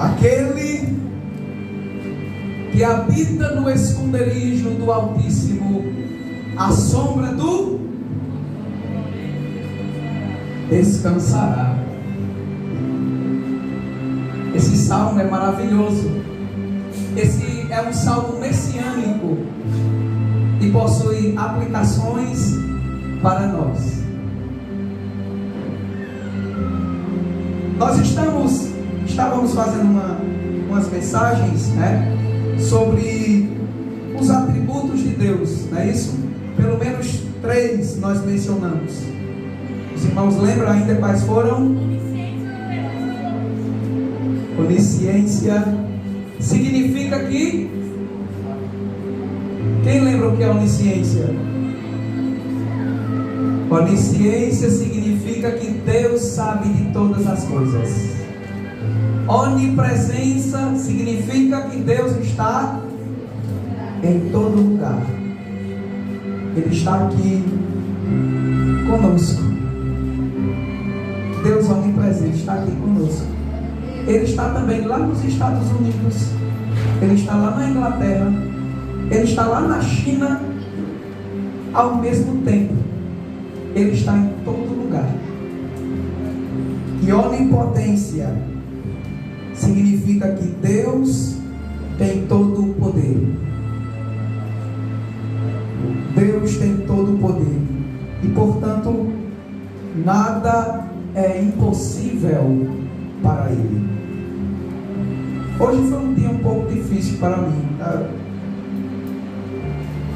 Aquele que habita no esconderijo do Altíssimo, à sombra do descansará. Esse salmo é maravilhoso. Esse é um salmo messiânico e possui aplicações para nós. Nós estávamos fazendo umas mensagens, né, sobre os atributos de Deus, não é isso? Pelo menos 3 nós mencionamos. Os irmãos lembram ainda quais foram? Onisciência significa que... Quem lembra o que é onisciência? Onisciência significa que Deus sabe de todas as coisas. Onipresença significa que Deus está em todo lugar. Ele está aqui conosco. Deus onipresente está aqui conosco. Ele está também lá nos Estados Unidos. Ele está lá na Inglaterra. Ele está lá na China. Ao mesmo tempo, Ele está em todo lugar. E onipotência significa que Deus tem todo o poder. Deus tem todo o poder. E portanto, nada é impossível para Ele. Hoje foi um dia um pouco difícil para mim.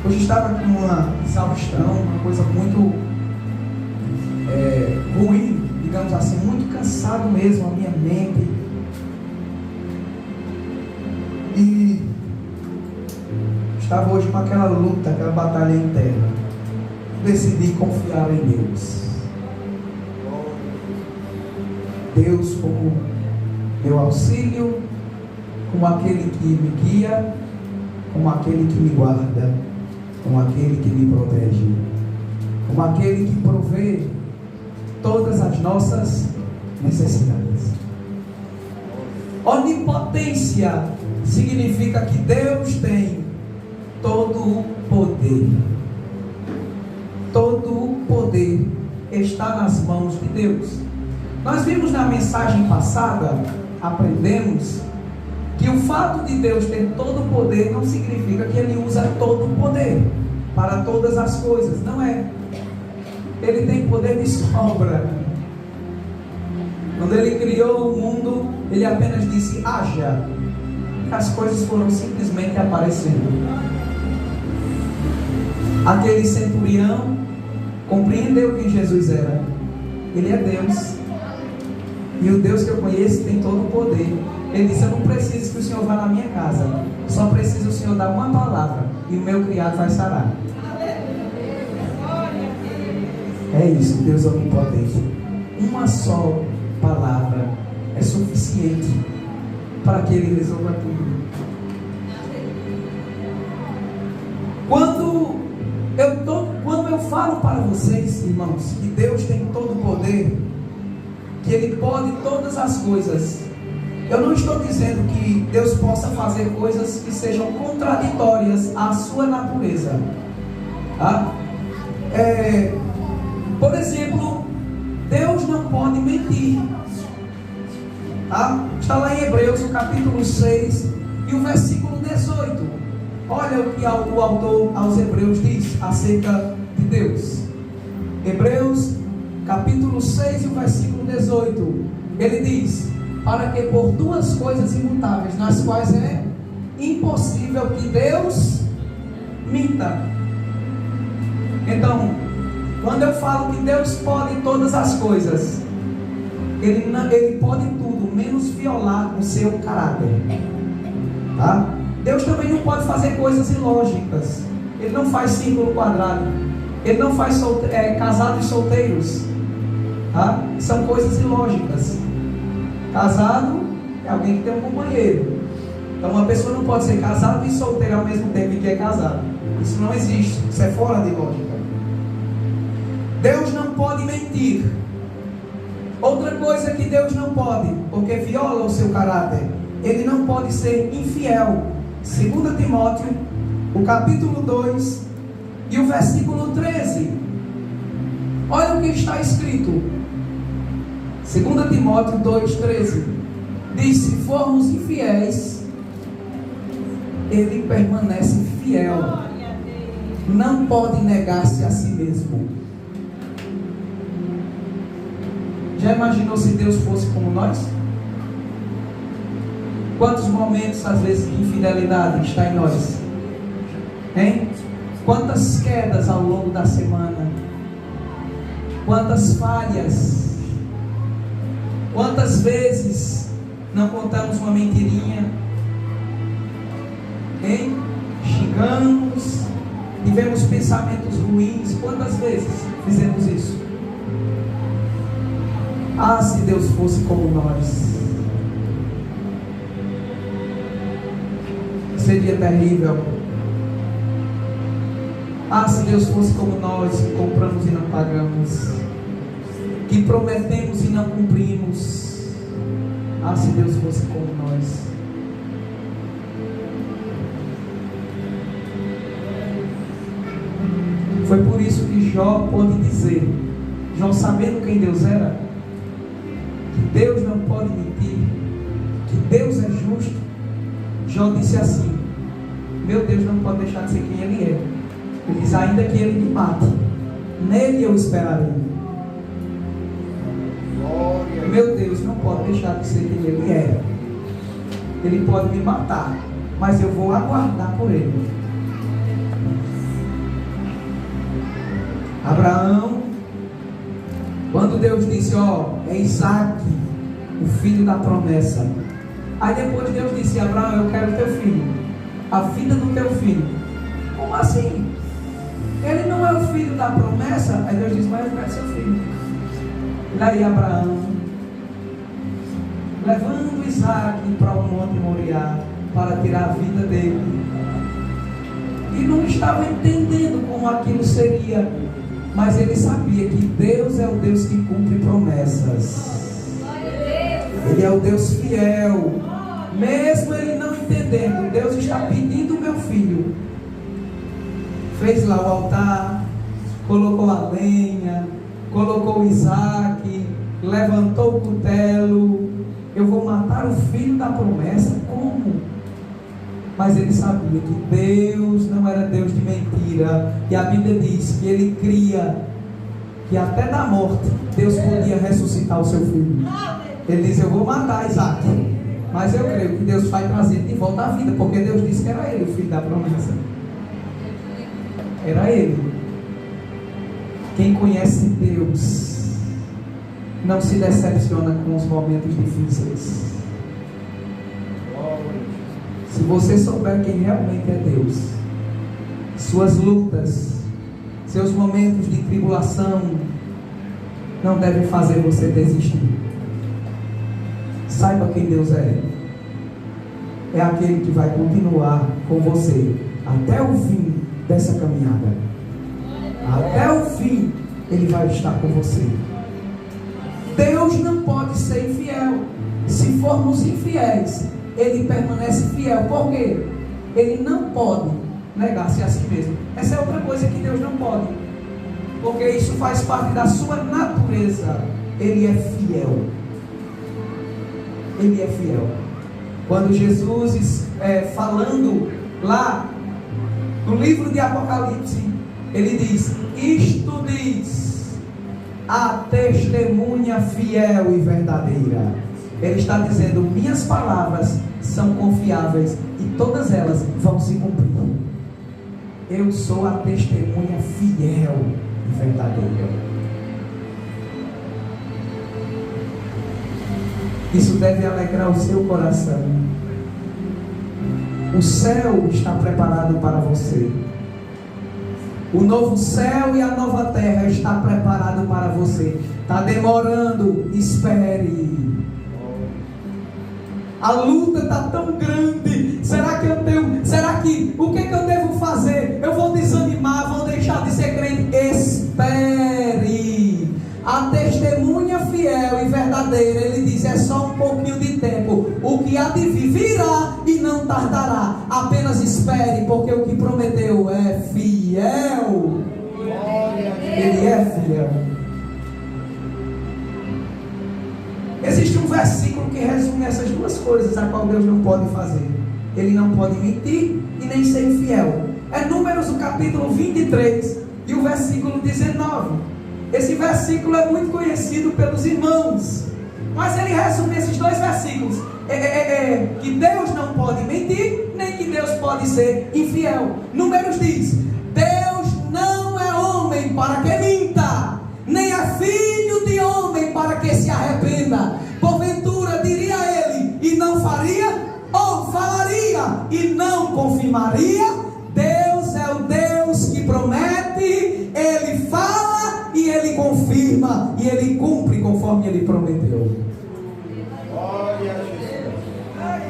Hoje estava com uma exaustão, uma coisa muito ruim, digamos assim, muito cansado mesmo, a minha mente. E estava hoje com aquela luta, aquela batalha interna. Decidi confiar em Deus. Deus como meu auxílio, como aquele que me guia, como aquele que me guarda, como aquele que me protege, como aquele que provê todas as nossas necessidades. Onipotência significa que Deus tem todo o poder. Todo o poder está nas mãos de Deus. Nós vimos na mensagem passada, aprendemos que o fato de Deus ter todo o poder não significa que Ele usa todo o poder para todas as coisas. Não é. Ele tem poder de sobra. Quando Ele criou o mundo, Ele apenas disse: haja. As coisas foram simplesmente aparecendo. Aquele centurião compreendeu quem Jesus era. Ele é Deus. E o Deus que eu conheço tem todo o poder. Ele disse: eu não preciso que o Senhor vá na minha casa, só preciso o Senhor dar uma palavra e o meu criado vai sarar. É isso, Deus onipotente. Uma só palavra é suficiente para que Ele resolva tudo. Quando eu falo para vocês, irmãos, que Deus tem todo o poder, que Ele pode todas as coisas, eu não estou dizendo que Deus possa fazer coisas que sejam contraditórias à sua natureza, tá? Por exemplo, Deus não pode mentir, tá? Está lá em Hebreus, o capítulo 6 e o versículo 18. Olha o que o autor aos Hebreus diz acerca de Deus. Hebreus capítulo 6 e o versículo 18. Ele diz: para que por 2 coisas imutáveis, nas quais é impossível que Deus minta. Então, quando eu falo que Deus pode todas as coisas, Ele pode tudo, menos violar o seu caráter, tá? Deus também não pode fazer coisas ilógicas. Ele não faz círculo quadrado. Ele não faz casados e solteiros, tá? São coisas ilógicas. Casado é alguém que tem um companheiro. Então uma pessoa não pode ser casada e solteira ao mesmo tempo que é casado. Isso não existe. Isso é fora de lógica. Deus não pode mentir. Outra coisa que Deus não pode, porque viola o seu caráter, ele não pode ser infiel. 2 Timóteo, o capítulo 2 e o versículo 13. Olha o que está escrito. 2 Timóteo 2,13. Diz: se formos infiéis, ele permanece fiel. Não pode negar-se a si mesmo. Já imaginou se Deus fosse como nós? Quantos momentos, às vezes, de infidelidade está em nós? Hein? Quantas quedas ao longo da semana? Quantas falhas? Quantas vezes não contamos uma mentirinha? Hein? Xingamos, tivemos pensamentos ruins. Quantas vezes fizemos isso? Ah, se Deus fosse como nós, seria terrível. Ah, se Deus fosse como nós, que compramos e não pagamos, que prometemos e não cumprimos. Ah, se Deus fosse como nós. Foi por isso que Jó pôde dizer, Jó sabendo quem Deus era, que Deus não pode mentir, que Deus é justo. Jó disse assim: meu Deus não pode deixar de ser quem Ele é. Ele diz: ainda que Ele me mate, nele eu esperarei. Meu Deus não pode deixar de ser quem Ele é. Ele pode me matar, mas eu vou aguardar por Ele. Abraão, quando Deus disse: ó, é Isaac, o filho da promessa. Aí depois Deus disse: Abraão, eu quero teu filho, a vida do teu filho. Como assim? Ele não é o filho da promessa? Aí Deus disse: mas eu quero seu filho. E daí Abraão, levando Isaac para o monte Moriá, para tirar a vida dele, e não estava entendendo como aquilo seria, mas ele sabia que Deus é o Deus que cumpre promessas. Ele é o Deus fiel. Mesmo ele não entendendo, Deus está pedindo o meu filho. Fez lá o altar, colocou a lenha, colocou Isaac, levantou o cutelo. Eu vou matar o filho da promessa? Como? Mas ele sabia que Deus não era Deus de mentira. E a Bíblia diz que ele cria que até da morte Deus podia ressuscitar o seu filho. Ele diz: eu vou matar Isaac, mas eu creio que Deus vai trazer de volta à vida, porque Deus disse que era ele o filho da promessa. Era ele. Quem conhece Deus não se decepciona com os momentos difíceis. Se você souber quem realmente é Deus, suas lutas, seus momentos de tribulação não devem fazer você desistir. Saiba quem Deus é. É aquele que vai continuar com você até o fim dessa caminhada. Até o fim Ele vai estar com você. Deus não pode ser infiel. Se formos infiéis, Ele permanece fiel. Por quê? Ele não pode negar-se a si mesmo. Essa é outra coisa que Deus não pode, porque isso faz parte da sua natureza. Ele é fiel. Ele é fiel. Quando Jesus, falando lá no livro de Apocalipse, ele diz: isto diz a testemunha fiel e verdadeira. Ele está dizendo: minhas palavras são confiáveis e todas elas vão se cumprir. Eu sou a testemunha fiel e verdadeira. Isso deve alegrar o seu coração. O céu está preparado para você. O novo céu e a nova terra está preparado para você. Está demorando, espere. A luta está tão grande. Será que o que eu devo fazer? Eu vou desanimar, vou deixar de ser crente? Espere. A testemunha fiel e verdadeira, ele diz, é só um pouquinho de tempo. O que há de vir não tardará. Apenas espere, porque o que prometeu é fiel. Ele é fiel. Existe um versículo que resume essas duas coisas, a qual Deus não pode fazer. Ele não pode mentir e nem ser infiel. É Números, o capítulo 23 e o versículo 19. Esse versículo é muito conhecido pelos irmãos, mas ele resume esses dois versículos. Que Deus não pode mentir, nem que Deus pode ser infiel. Números diz: Deus não é homem para que minta, nem é filho de homem para que se arrependa. Porventura diria ele e não faria, ou falaria e não confirmaria? Deus é o Deus que promete, Ele fala e Ele confirma, e Ele cumpre conforme Ele prometeu.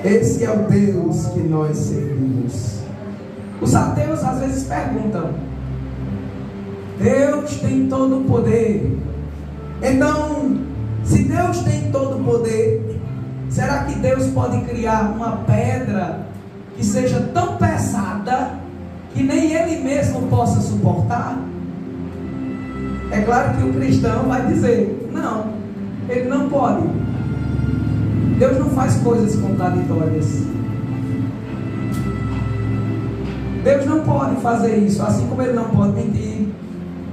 Esse é o Deus que nós servimos. Os ateus às vezes perguntam: Deus tem todo o poder. Então, se Deus tem todo o poder, será que Deus pode criar uma pedra que seja tão pesada que nem Ele mesmo possa suportar? É claro que o cristão vai dizer: não, Ele não pode. Deus não faz coisas contraditórias. Deus não pode fazer isso, assim como Ele não pode mentir,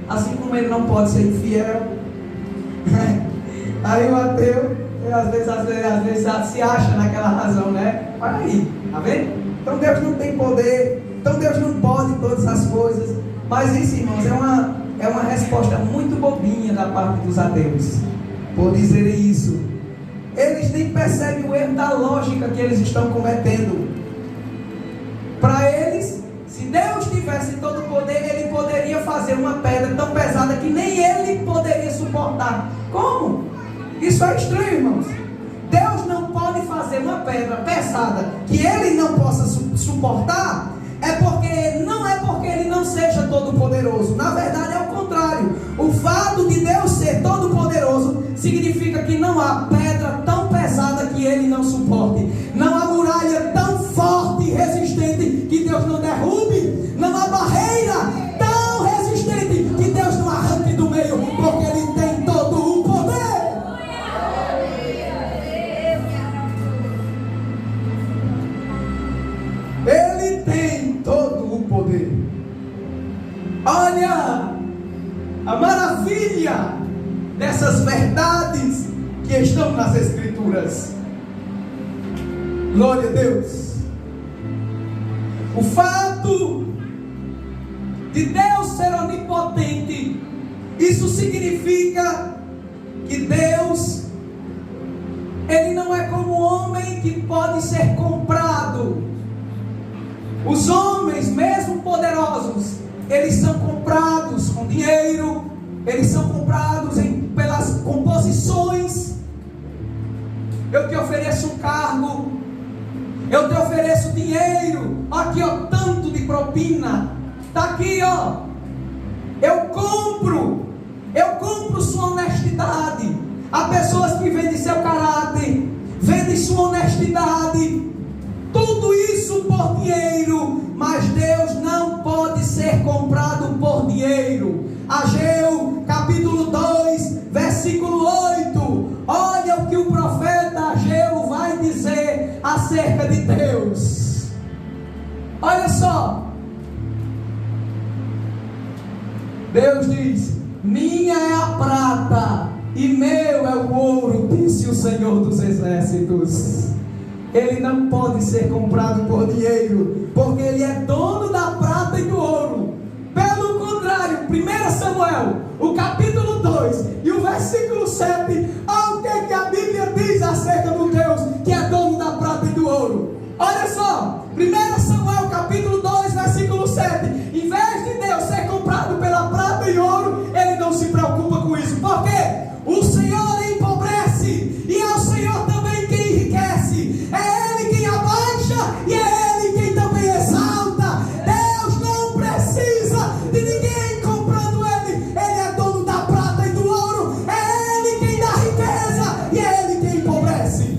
assim como Ele não pode ser infiel. Aí o ateu, às vezes se acha naquela razão, né? Olha aí, tá vendo? Então Deus não tem poder, então Deus não pode todas as coisas. Mas isso, irmãos, é uma resposta muito bobinha da parte dos ateus, por dizerem isso. Eles nem percebem o erro da lógica que eles estão cometendo. Para eles, se Deus tivesse todo o poder, Ele poderia fazer uma pedra tão pesada que nem Ele poderia suportar. Como? Isso é estranho, irmãos. Deus não pode fazer uma pedra pesada que Ele não possa suportar. Não é porque Ele não seja todo poderoso. Na verdade é o contrário. O fato de Deus ser todo poderoso significa que não há pedra tão pesada que Ele não suporte. Não há muralha tão forte e resistente que Deus não derrube. Não há barreira tão resistente que Deus não arranque do meio, porque Ele tem todo o poder. Ele tem todo o poder. Olha a maravilha dessas verdades que estão nas Escrituras. Glória a Deus. O fato de Deus ser onipotente, isso significa que Deus, Ele não é como homem que pode ser comprado. Os homens, mesmo poderosos, eles são comprados com dinheiro, eles são comprados pelas composições. Eu te ofereço um cargo, eu te ofereço dinheiro, aqui ó, tanto de propina, está aqui ó, eu compro sua honestidade. Há pessoas que vendem seu caráter, vendem sua honestidade, tudo isso por dinheiro. Mas Deus não pode ser comprado por dinheiro. Ageu capítulo 2 versículo 8. Olha o que o profeta Ageu vai dizer acerca de Deus. Olha só, Deus diz: minha é a prata e meu é o ouro, disse o Senhor dos Exércitos. Ele não pode ser comprado por dinheiro, porque Ele é dono da prata e do ouro. Pelo contrário, 1 Samuel, o capítulo 2 e o versículo 7, olha o que a Bíblia diz acerca do Deus que é dono da prata e do ouro. Olha só, 1 Samuel capítulo 2 versículo 7, em vez de Deus ser comprado pela prata e ouro, Ele não se preocupa com isso. Por quê? O Senhor empobrece e é o Senhor também quem enriquece. É Ele quem abaixa e é Ele quem também exalta. Deus não precisa de ninguém comprando Ele. Ele é dono da prata e do ouro. É Ele quem dá riqueza e é Ele quem empobrece.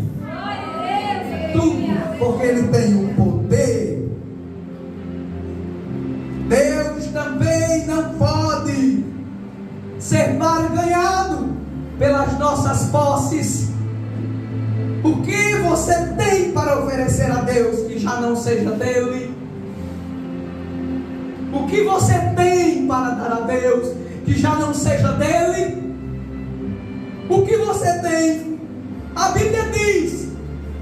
tudo, porque Ele tem o poder. Deus também não pode ser barganhado pelas nossas posses. O que você tem para oferecer a Deus que já não seja dele? O que você tem para dar a Deus que já não seja dele? O que você tem? A Bíblia diz,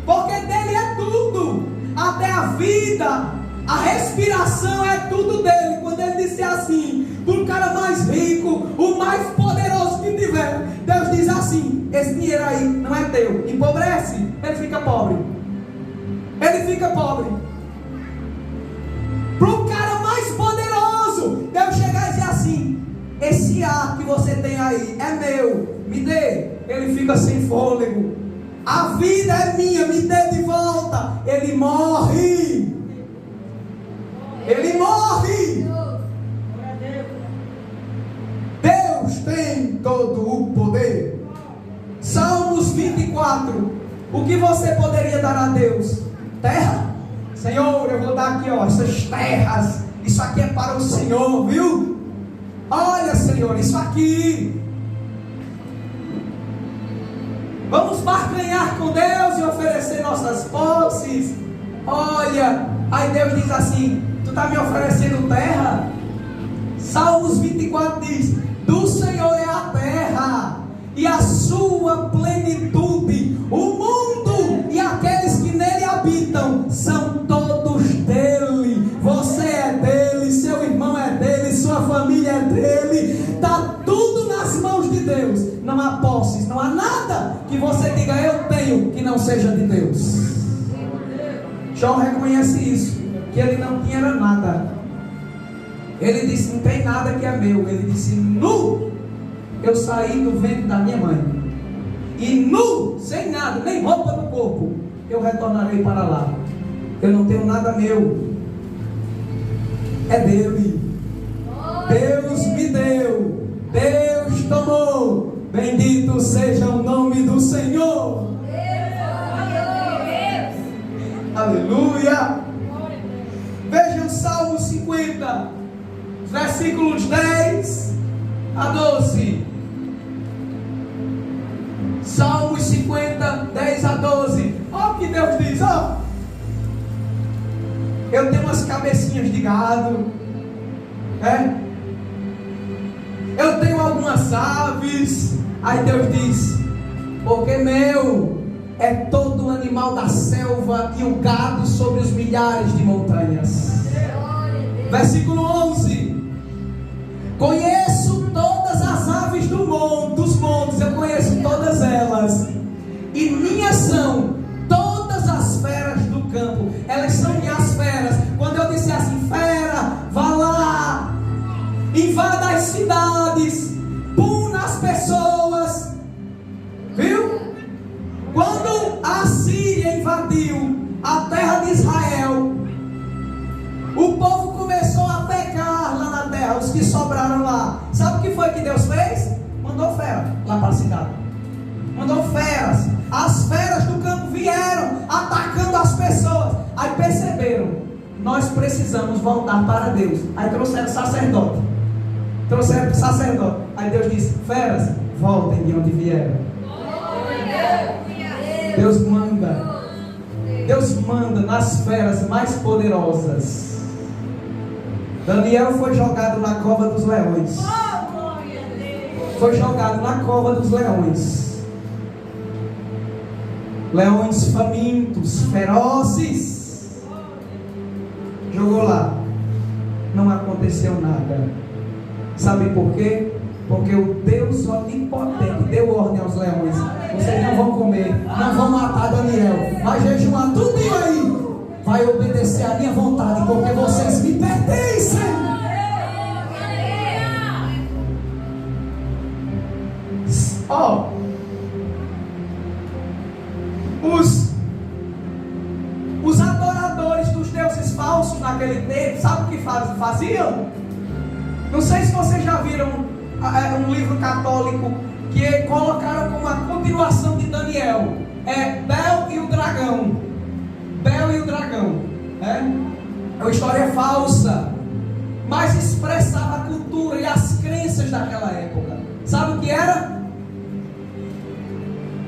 porque dele é tudo, até a vida, a respiração é tudo dele. Quando ele disse assim, para o cara mais rico, o mais poderoso que tiver, Deus diz assim: esse dinheiro aí não é teu, empobrece, ele fica pobre. Ele fica pobre. Para o cara mais poderoso, Deus chegar e dizer assim: esse ar que você tem aí é meu, me dê. Ele fica sem fôlego. A vida é minha, me dê de volta. Ele morre. Ele morre. Deus tem todo o poder. Salmos 24. O que você poderia dar a Deus? Terra? Senhor, eu vou dar aqui, ó, essas terras. Isso aqui é para o Senhor, viu? Olha, Senhor, isso aqui. Vamos barganhar com Deus e oferecer nossas posses. Olha, aí Deus diz assim: tu está me oferecendo terra? Salmos 24 diz: do Senhor é a terra e a sua plenitude, o mundo e aqueles que nele habitam são todos dele. Você é dele, seu irmão é dele, sua família é dele. Está tudo nas mãos de Deus. Não há posses, não há nada que você diga eu tenho que não seja de Deus. Jó reconhece isso, que ele não tinha nada. Ele disse: não tem nada que é meu. Ele disse: nu eu saí do ventre da minha mãe, e nu, sem nada, nem roupa no corpo, eu retornarei para lá. Eu não tenho nada meu, é dele. Deus me deu, Deus tomou. Bendito seja o nome do Senhor. Aleluia. Veja o Salmo 50, versículos 10 a 12. Salmos 50, 10 a 12. Olha o que Deus diz, ó. Eu tenho umas cabecinhas de gado, eu tenho algumas aves. Aí Deus diz: porque meu é todo o animal da selva e o gado sobre os milhares de montanhas. Versículo 11. Conheço todas as aves dos montes, eu conheço todas elas, e minhas são todas as feras do campo. Elas são minhas feras. Quando eu disse assim: fera, vá lá, invada as cidades, puna as pessoas, viu? Quando a Síria invadiu a terra de Israel, o povo começou a pecar lá na terra, os que sobraram lá. Sabe o que foi que Deus fez? Mandou fera lá para a cidade. Mandou feras. As feras do campo vieram atacando as pessoas. Aí perceberam: nós precisamos voltar para Deus. Aí trouxeram sacerdote. Aí Deus disse: feras, voltem de onde vieram. Deus manda nas feras mais poderosas. Daniel foi jogado na cova dos leões. Foi jogado na cova dos leões. Leões famintos, ferozes. Jogou lá. Não aconteceu nada. Sabe por quê? Porque o Deus onipotente deu ordem aos leões: vocês não vão comer, não vão matar Daniel, vai jejuar tudo aí, vai obedecer à minha vontade, porque vocês me pertencem. Ó, os adoradores dos deuses falsos naquele tempo, sabe o que faziam? Não sei se vocês já viram um livro católico que colocaram como a continuação de Daniel, Bel e o dragão. né? É uma história falsa, mas expressava a cultura e as crenças daquela época. Sabe o que era?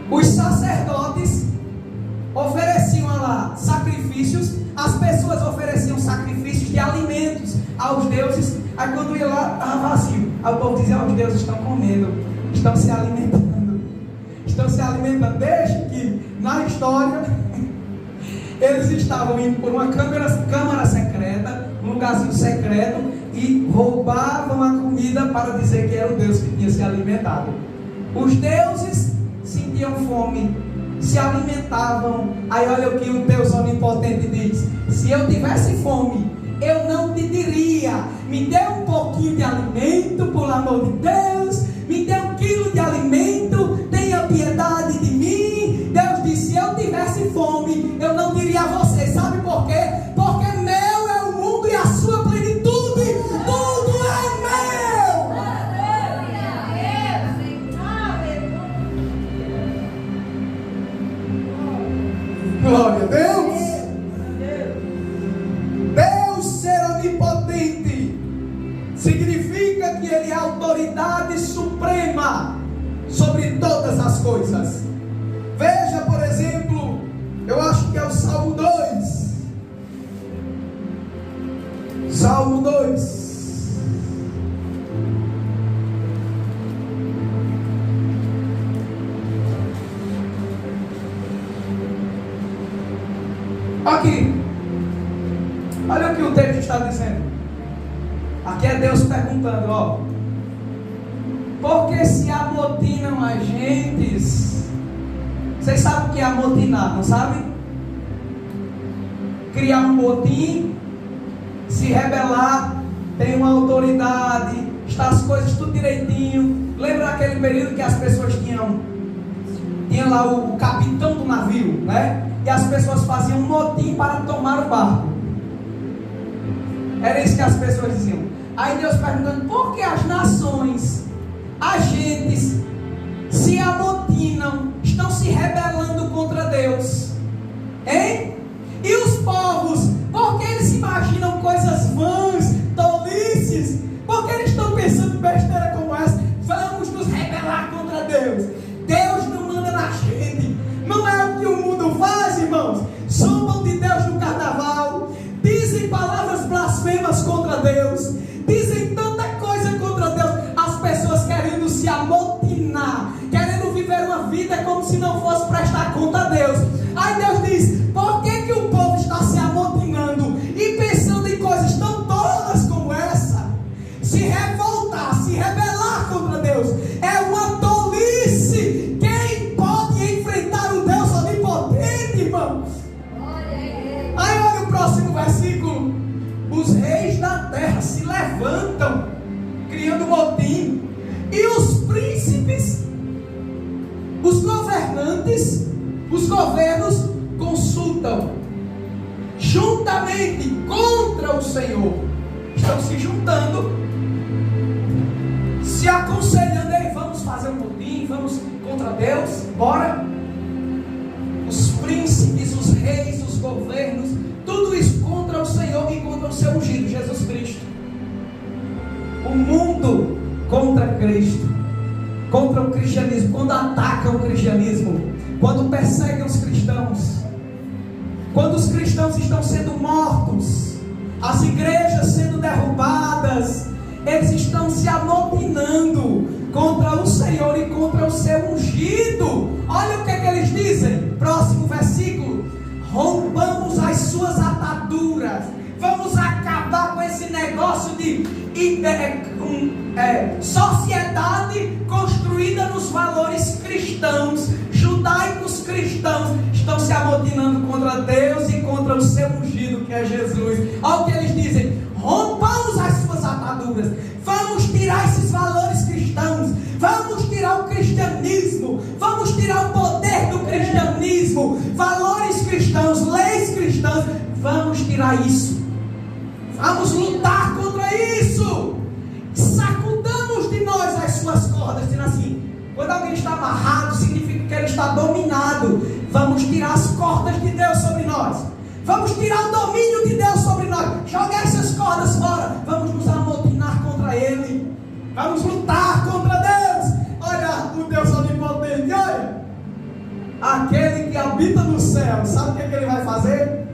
Os sacerdotes ofereciam lá sacrifícios, as pessoas ofereciam sacrifícios de alimentos aos deuses. Aí quando ia lá, estava vazio. Aí o povo dizia: os deuses estão comendo, estão se alimentando. Desde que na história eles estavam indo por uma câmara secreta, um lugarzinho secreto, e roubavam a comida para dizer que era o Deus que tinha se alimentado. Os deuses sentiam fome, se alimentavam. Aí olha o que o Deus onipotente diz: se eu tivesse fome, eu não te diria, me dê um pouquinho de alimento, por amor de Deus, me dê 1 quilo de alimento, tenha piedade de mim. Deus disse: se eu tivesse fome, eu não diria a você. Sabe por quê? Porque meu é o mundo e a sua plenitude, tudo é meu. Glória a Deus. Deus ser onipotente significa que Ele é a autoridade suprema sobre todas as coisas. Veja, por exemplo, eu acho que é o Salmo 2. Salmo 2. Aqui, olha o que o texto está dizendo. Aqui é Deus perguntando, ó: porque se amotinam as gentes? Vocês sabem o que é amotinar, não sabem? Criar um motim, se rebelar, tem uma autoridade, está as coisas tudo direitinho. Lembra aquele período que as pessoas tinham lá o capitão do navio, né? E as pessoas faziam um motim para tomar o barco. Era isso que as pessoas diziam. Aí Deus perguntando: por que as nações, as gentes, se amotinam, estão se rebelando contra Deus? Hein? E os povos, por que eles imaginam coisas vãs, tolices? Por que eles estão pensando em besteira como essa? Vamos nos rebelar contra Deus. Deus não manda na gente. Não é o que o mundo faz, irmãos. Zombam de Deus no carnaval, dizem palavras blasfemas contra Deus, dizem tanta coisa contra Deus. As pessoas querendo se amotinar, querendo viver uma vida como se não fosse prestar conta a Deus. Aí Deus diz: por que o povo está se amotinando e pensando em coisas tão tolas como essa? Se revoltar, se rebelar contra Deus é uma tolice. Quem pode enfrentar um Deus onipotente, irmãos? Aí olha o próximo versículo: os reis da terra se levantam, criando motim, e os príncipes, os governantes, os governos consultam juntamente contra o Senhor. Estão se juntando, se aconselhando: ei, vamos fazer um motim, vamos contra Deus, bora. Os príncipes, os reis, os governos, tudo isso contra o Senhor e contra o seu ungido, Jesus Cristo. O mundo contra Cristo, contra o cristianismo, quando atacam o cristianismo, quando perseguem os cristãos, quando os cristãos estão sendo mortos, as igrejas sendo derrubadas, eles estão se amotinando contra o Senhor e contra o seu ungido. Olha o que eles dizem, próximo versículo: rompamos as suas ataduras. Vamos acabar com esse negócio de sociedade construída nos valores cristãos, judaicos cristãos. Estão se amotinando contra Deus e contra o seu ungido, que é Jesus. Olha o que eles dizem: rompamos as suas ataduras. Vamos tirar esses valores cristãos, vamos tirar o cristianismo, vamos tirar o poder do cristianismo, valores cristãos, leis cristãs. Vamos tirar isso, vamos lutar contra isso. Sacudamos de nós as suas cordas, dizendo assim: quando alguém está amarrado, significa que ele está dominado. Vamos tirar as cordas de Deus sobre nós, vamos tirar o domínio de Vamos lutar contra Deus. Olha o Deus onipotente, olha. Aquele que habita no céu, sabe o que ele vai fazer?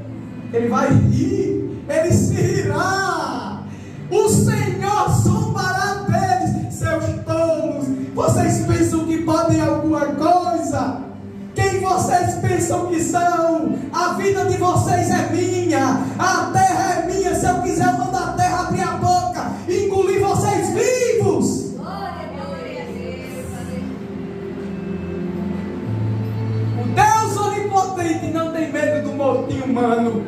Ele vai rir, ele se rirá. O Senhor zombará deles, seus tolos. Vocês pensam que podem alguma coisa? Quem vocês pensam que são? A vida de vocês é minha, a terra é minha. Se eu quiser, eu mando a terra abrir a boca e engolir vocês vivos. O Deus onipotente não tem medo do motim humano.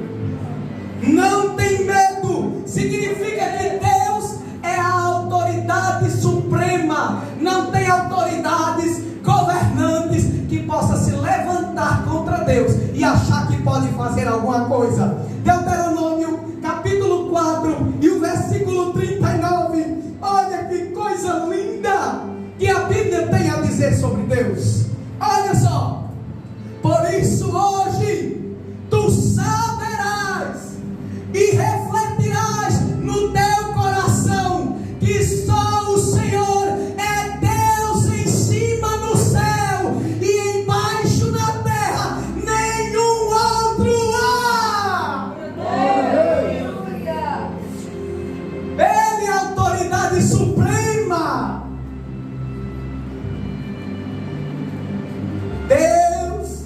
Não tem medo. Significa que Deus é a autoridade suprema. Não tem autoridades governantes que possa se levantar contra Deus e achar que pode fazer alguma coisa. Deuteronômio capítulo 4 e o versículo 39. Olha que coisa linda que a Bíblia tem a dizer sobre Deus. Olha só. Por isso hoje tu saberás e refletirás no teu coração que só o Senhor é Deus em cima no céu e embaixo na terra, nenhum outro há. Ele é a autoridade suprema. Deus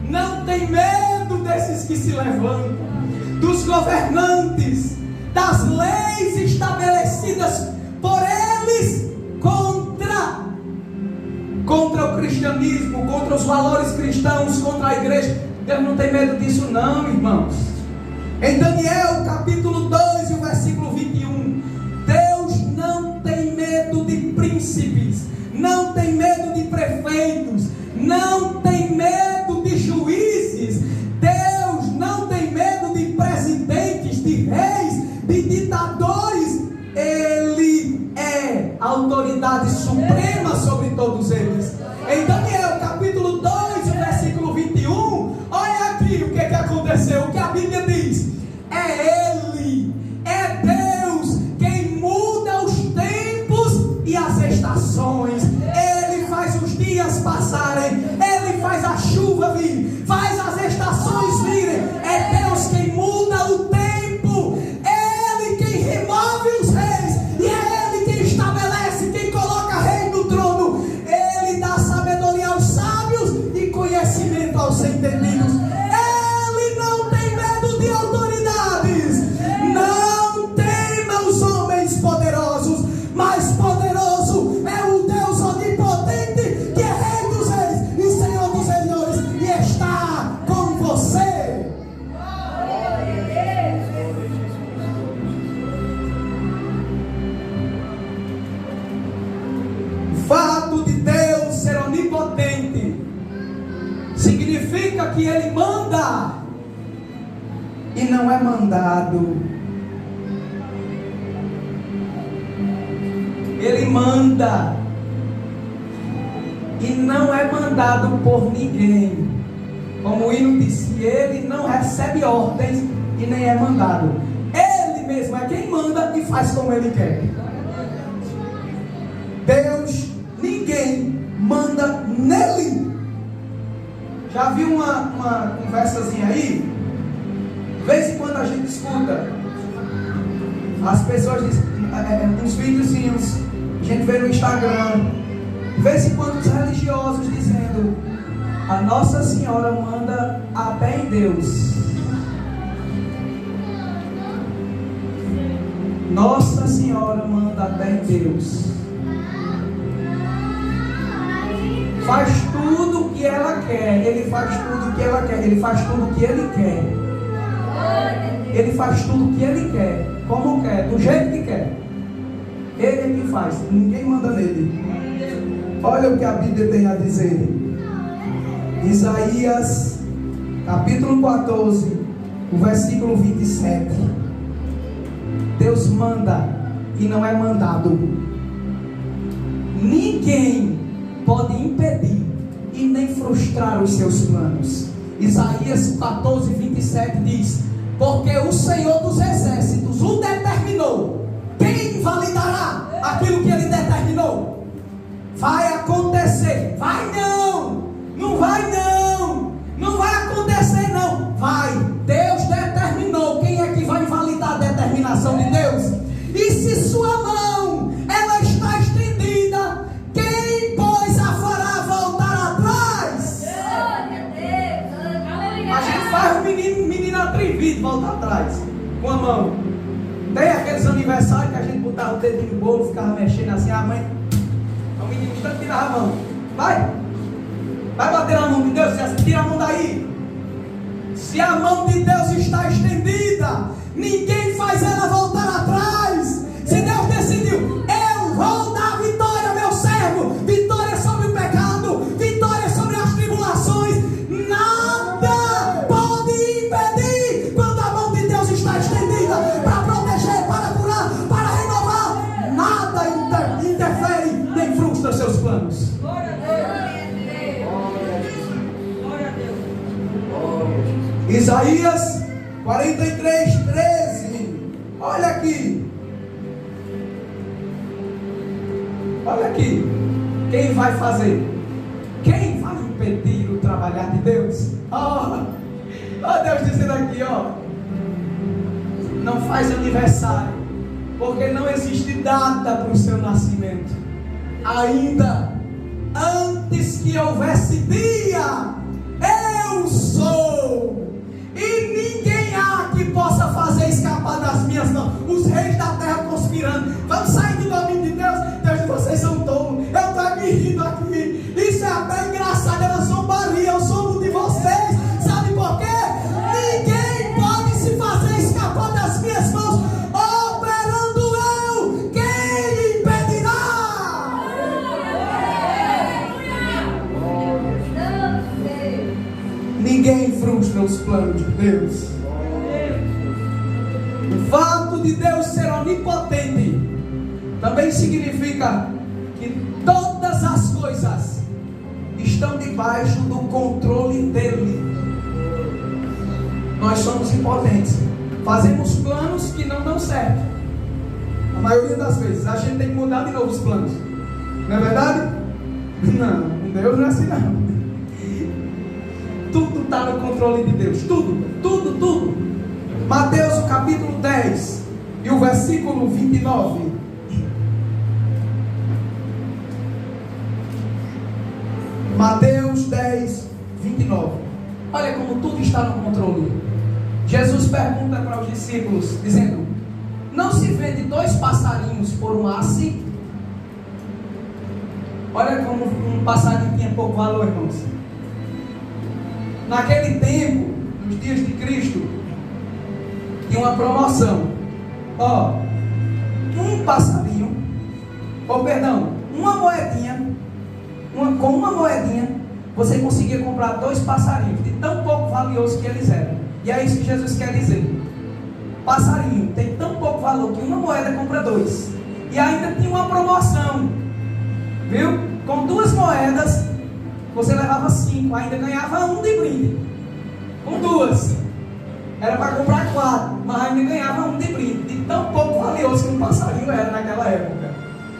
não tem medo desses que se levantam, dos governantes, das leis estabelecidas por eles contra o cristianismo, contra os valores cristãos, contra a igreja. Deus não tem medo disso não, irmãos. Em Daniel capítulo 2 e o versículo 21, Deus não tem medo de príncipes, não tem medo de prefeitos, não tem medo de juízes. Deus não tem medo de presidentes, de reis, de ditadores. Ele é a autoridade suprema sobre todos eles. Em Daniel capítulo 2, versículo 21, olha aqui o que aconteceu, o que a Bíblia diz. É Ele, é Deus quem muda os tempos e as estações. Ele faz os dias passarem, Ele faz a chuva vir, faz as estações virem. É Deus quem muda o tempo, é Ele quem remove os reis, e é Ele quem estabelece, quem coloca rei no trono. Ele dá sabedoria aos sábios e conhecimento aos entendidos. Ele não tem medo de autoridades. Não tema os homens poderosos, mas poderoso é o Deus onipotente, que é Rei dos reis e Senhor dos senhores, e está com você. O fato de Deus ser onipotente significa que Ele manda e não é mandado. Ele manda e não é mandado por ninguém. Como o hino disse, Ele não recebe ordens e nem é mandado. Ele mesmo é quem manda e faz como Ele quer. Deus, ninguém manda nele. Já viu uma conversazinha aí? De vez em quando a gente escuta as pessoas dizem, uns videozinhos a gente vê no Instagram, de vez em quando os religiosos dizendo: a Nossa Senhora manda até em Deus. Nossa Senhora manda até em Deus. Faz tudo o que ela quer. Ele faz tudo o que ela quer. Ele faz tudo o que ele quer. Ele faz tudo o que ele quer, como quer, do jeito que quer. Ele é que faz, ninguém manda nele. Olha o que a Bíblia tem a dizer. Isaías capítulo 14, o versículo 27. Deus manda e não é mandado. Ninguém pode impedir e nem frustrar os seus planos. Isaías 14, 27 diz: porque o Senhor dos exércitos o determinou. Quem invalidará aquilo que Ele determinou. Vai acontecer. Vai não. Não vai não. Não vai acontecer não. Vai. Deus determinou. Quem é que vai invalidar a determinação de Deus? E se sua mão, ela está estendida, quem, pois, a fará voltar atrás? A gente faz o menino atrevido voltar atrás com a mão. Tem aqueles aniversários que a gente botava o dedinho no bolo, ficava mexendo assim, a mãe, o menino tanto tirava a mão. Vai bater na mão de Deus, tira a mão daí. Se a mão de Deus está estendida, ninguém faz ela voltar atrás. Se Deus decidiu, eu vou dar vitória, meu servo, vitória sobre o pecado, vitória sobre as tribulações, nada pode impedir quando a mão de Deus está estendida para proteger, para curar, para renovar. Nada interfere nem frustra seus planos. Isaías 43:13. Olha aqui. Olha aqui. Quem vai fazer? Quem vai impedir o trabalhar de Deus? Deus dizendo aqui, não faz aniversário, porque não existe data para o seu nascimento. Ainda antes que houvesse dia, eu sou. E ninguém há que possa fazer escapar das minhas mãos. Os reis da terra conspirando. Vamos sair do domínio de Deus. Deus, vocês são tolos. Eu estou me rindo aqui. Isso é até engraçado. É uma zombaria. Eu sou um de vocês. Sabe por quê? Ninguém pode se fazer escapar das minhas mãos. Operando eu, quem impedirá? Ninguém frustra os planos de Deus. O fato de Deus ser onipotente também significa que todas as coisas estão debaixo do controle dele. Nós somos impotentes. Fazemos planos que não dão certo. A maioria das vezes a gente tem que mudar de novo os planos. Não é verdade? Não, Deus não é assim não. Tudo está no controle de Deus. Tudo. Mateus, o capítulo 10 e o versículo 29. Mateus 10, 29. Olha como tudo está no controle. Jesus pergunta para os discípulos, dizendo: não se vende 2 passarinhos por um asse? Olha como um passarinho tinha pouco valor, irmãos. Naquele tempo, nos dias de Cristo, tinha uma promoção. Uma moedinha, com uma moedinha, você conseguia comprar 2 passarinhos, de tão pouco valioso que eles eram. E é isso que Jesus quer dizer. Passarinho tem tão pouco valor que uma moeda compra 2. E ainda tinha uma promoção, viu? Com 2 moedas, você levava 5, ainda ganhava 1 de brinde. Com 2, era para comprar 4, mas ainda ganhava 1 de brinde. De tão pouco valioso que um passarinho era naquela época,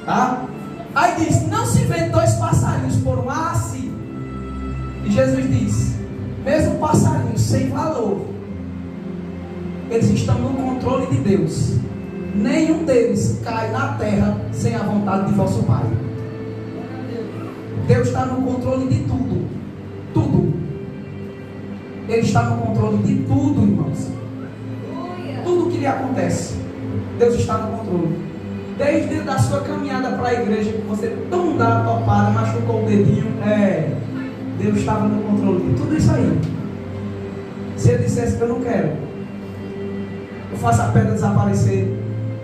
tá? Aí diz: não se vende 2 passarinhos por um asse. E Jesus diz: mesmo passarinhos sem valor, eles estão no controle de Deus. Nenhum deles cai na terra sem a vontade de vosso Pai. Deus está no controle de tudo. Ele está no controle de tudo, irmãos. Tudo que lhe acontece, Deus está no controle. Desde a sua caminhada para a igreja, que você tão dá a topada, machucou o dedinho, Deus estava no controle de tudo isso aí. Se Ele dissesse que eu não quero, eu faço a pedra desaparecer,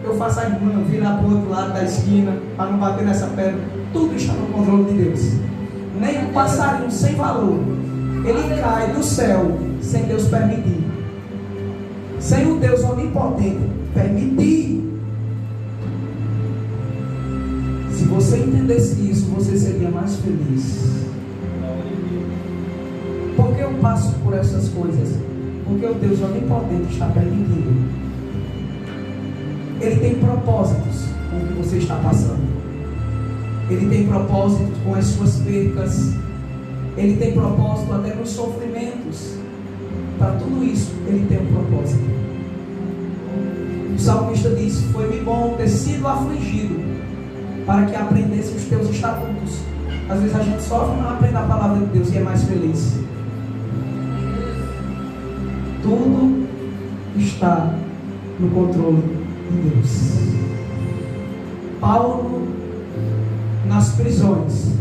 eu faço a irmã virar para o outro lado da esquina, para não bater nessa pedra, tudo está no controle de Deus. Nem um passarinho sem valor, ele cai do céu sem Deus permitir, sem o Deus onipotente permitir. Se você entendesse isso, você seria mais feliz. Por que eu passo por essas coisas? Porque o Deus onipotente está permitindo. Ele tem propósitos com o que você está passando. Ele tem propósito com as suas percas. Ele tem propósito até nos sofrimentos. Para tudo isso, Ele tem um propósito. O salmista diz: foi-me bom ter sido afligido, para que aprendesse os teus estatutos. Às vezes a gente sofre, mas não aprende a palavra de Deus e é mais feliz. Tudo está no controle de Deus. Paulo, nas prisões,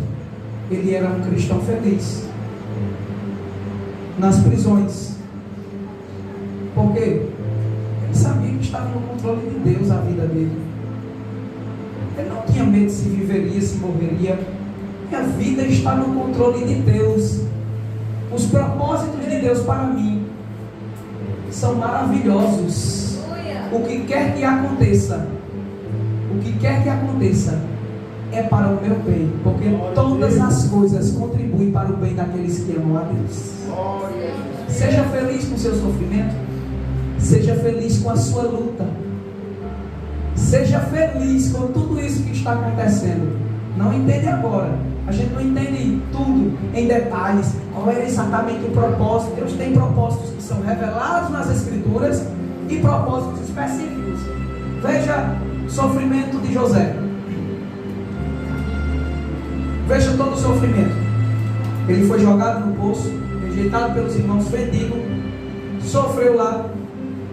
ele era um cristão feliz. Nas prisões. Por quê? Ele sabia que estava no controle de Deus a vida dele. Ele não tinha medo se viveria, se morreria. Minha vida está no controle de Deus. Os propósitos de Deus para mim são maravilhosos. O que quer que aconteça, é para o meu bem, porque todas as coisas contribuem para o bem daqueles que amam a Deus. Seja feliz com o seu sofrimento, seja feliz com a sua luta, seja feliz com tudo isso que está acontecendo. Não entende agora, a gente não entende tudo em detalhes, qual é exatamente o propósito. Deus tem propósitos que são revelados nas Escrituras e propósitos específicos. Veja o sofrimento de José. Veja todo o sofrimento. Ele foi jogado no poço, rejeitado pelos irmãos, fedido, sofreu lá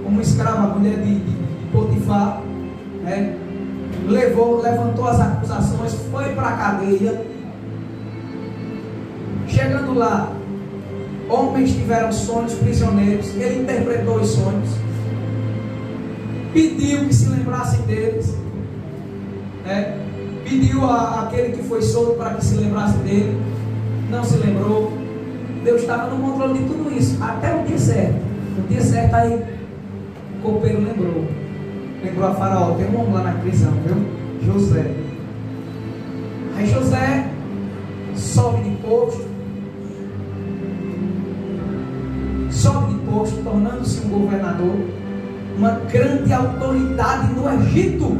como escravo, a mulher de Potifar, né? Levantou as acusações, foi para a cadeia. Chegando lá, homens tiveram sonhos, prisioneiros. Ele interpretou os sonhos, pediu que se lembrassem deles, né? Pediu àquele que foi solto para que se lembrasse dele. Não se lembrou. Deus estava no controle de tudo isso, até o dia certo. No dia certo, aí o copeiro lembrou a Faraó: tem um homem lá na prisão, viu? José. Aí José sobe de posto, tornando-se um governador, uma grande autoridade no Egito.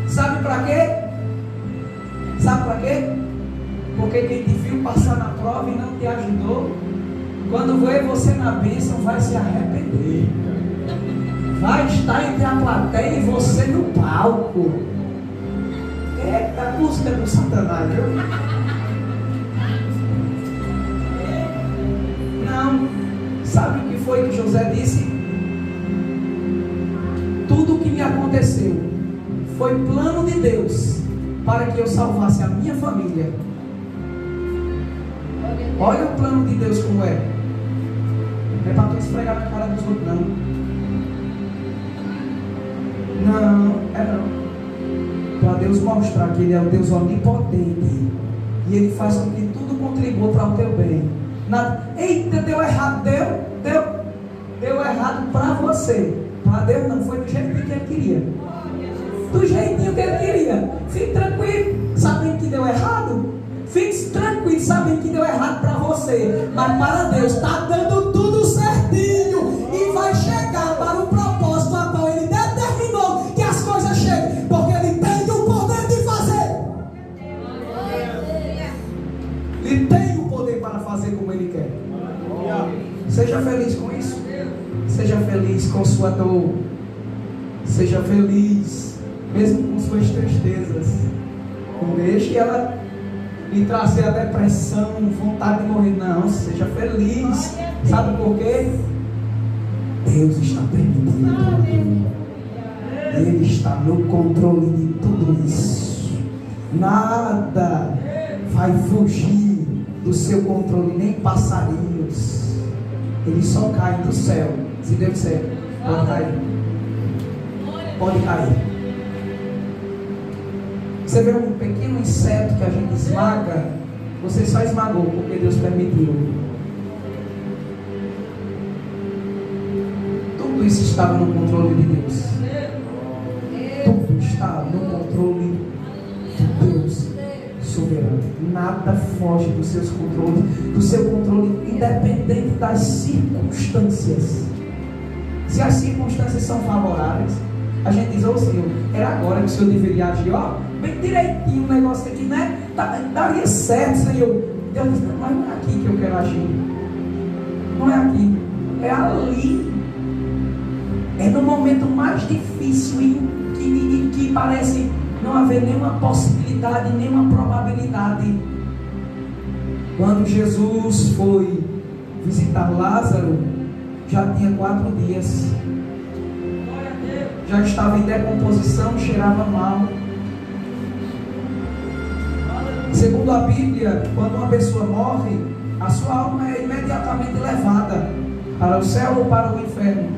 Sabe para quê? Porque quem te viu passar na prova e não te ajudou, quando ver você na bênção, vai se arrepender. Vai estar entre a plateia e você no palco. Eita, a música do Satanás, viu? Não. Sabe o que foi que José disse? Tudo o que me aconteceu foi plano de Deus para que eu salvasse a minha família. Olha o plano de Deus como é. Não é para tu esfregar na cara dos outros, não. Não. Para Deus mostrar que Ele é o Deus onipotente. E Ele faz com que tudo contribua para o teu bem. Eita, deu errado. Deu errado para você. Para Deus não, foi do jeitinho que Ele queria. Do jeitinho que Ele queria. Fique tranquilo, sabendo que deu errado. Fique tranquilo, sabendo que deu errado para você. Mas para Deus está dando tudo certinho. E vai chegar para o propósito a qual Ele determinou que as coisas cheguem. Porque Ele tem o poder de fazer. Ele tem o poder para fazer como Ele quer. Seja feliz com isso. Seja feliz com sua dor. Seja feliz mesmo com suas tristezas. Não deixe ela lhe trazer a depressão, vontade de morrer. Não, seja feliz. Sabe por quê? Deus está permitindo. Ele está no controle de tudo isso. Nada vai fugir do seu controle, nem passarinhos. Eles só caem do céu. Se Deus disser, pode cair. Pode cair. Você vê um pequeno inseto que a gente esmaga, você só esmagou porque Deus permitiu. Tudo isso estava no controle de Deus. Tudo está no controle de Deus soberano. Nada foge dos seus controles, do seu controle, independente das circunstâncias. Se as circunstâncias são favoráveis, a gente diz, ô Senhor, era agora que o Senhor deveria agir, ó, bem direitinho o negócio aqui, né? Daria certo, Senhor. Deus diz, mas não é aqui que eu quero agir. Não é aqui, é ali. É no momento mais difícil em que parece não haver nenhuma possibilidade, nenhuma probabilidade. Quando Jesus foi visitar Lázaro, já tinha 4 dias. Já estava em decomposição, cheirava mal. Segundo a Bíblia, quando uma pessoa morre, a sua alma é imediatamente levada para o céu ou para o inferno.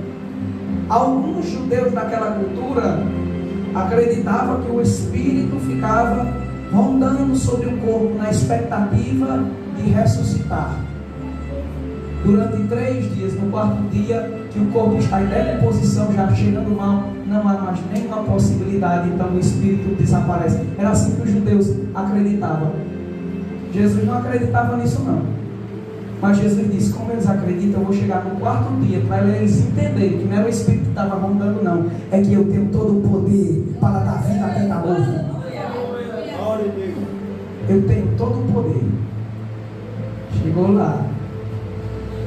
Alguns judeus daquela cultura acreditavam que o espírito ficava rondando sobre o corpo na expectativa de ressuscitar. Durante 3 dias, no 4º dia, que o corpo está em decomposição, já cheirando mal, não há mais nenhuma possibilidade, então o espírito desaparece. Era assim que os judeus acreditavam. Jesus não acreditava nisso não. Mas Jesus disse, como eles acreditam, eu vou chegar no 4º dia, para eles entenderem que não era o espírito que estava rondando não, é que eu tenho todo o poder para dar vida a quem está morto. Eu tenho todo o poder. Chegou lá,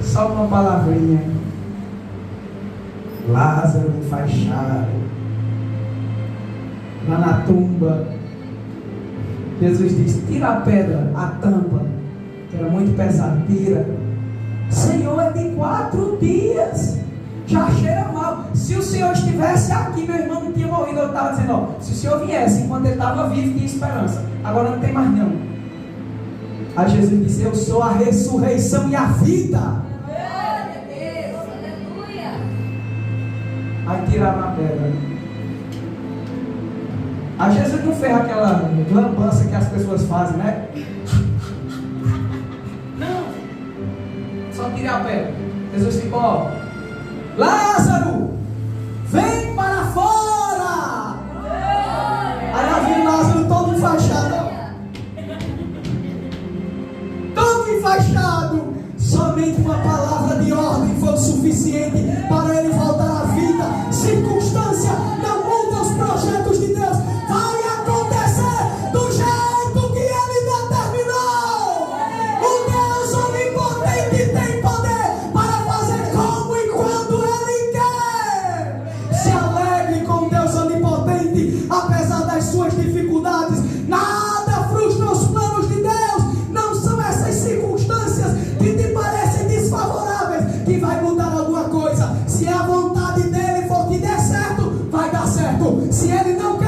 só uma palavrinha, Lázaro enfaixado, lá na tumba. Jesus disse, tira a pedra, a tampa, que era muito pesada, tira. Senhor, é de 4 dias, já cheira mal. Se o Senhor estivesse aqui, meu irmão não tinha morrido. Eu estava dizendo, ó, se o Senhor viesse enquanto ele estava vivo, tinha esperança. Agora não tem mais não. Aí Jesus disse, eu sou a ressurreição e a vida. Aí tiraram a pedra. Aí Jesus não fez aquela lambança que as pessoas fazem, né? Não. Só tirei a pedra. Jesus ficou, ó, Lázaro, vem para fora. Aí lá viu Lázaro todo enfaixado. Todo enfaixado. Somente uma palavra de ordem foi o suficiente para ele voltar à vida. Circunstância não muda os projetos de Deus. Vai acontecer do jeito que ele determinou. O Deus onipotente tem poder para fazer como e quando ele quer. Se alegre com Deus onipotente, apesar das suas dificuldades. Nada frustra os planos de Deus. Não são essas circunstâncias que te parecem desfavoráveis que vai mudar alguma coisa. Se a vontade dele for que dê certo, vai dar certo. Se ele não quer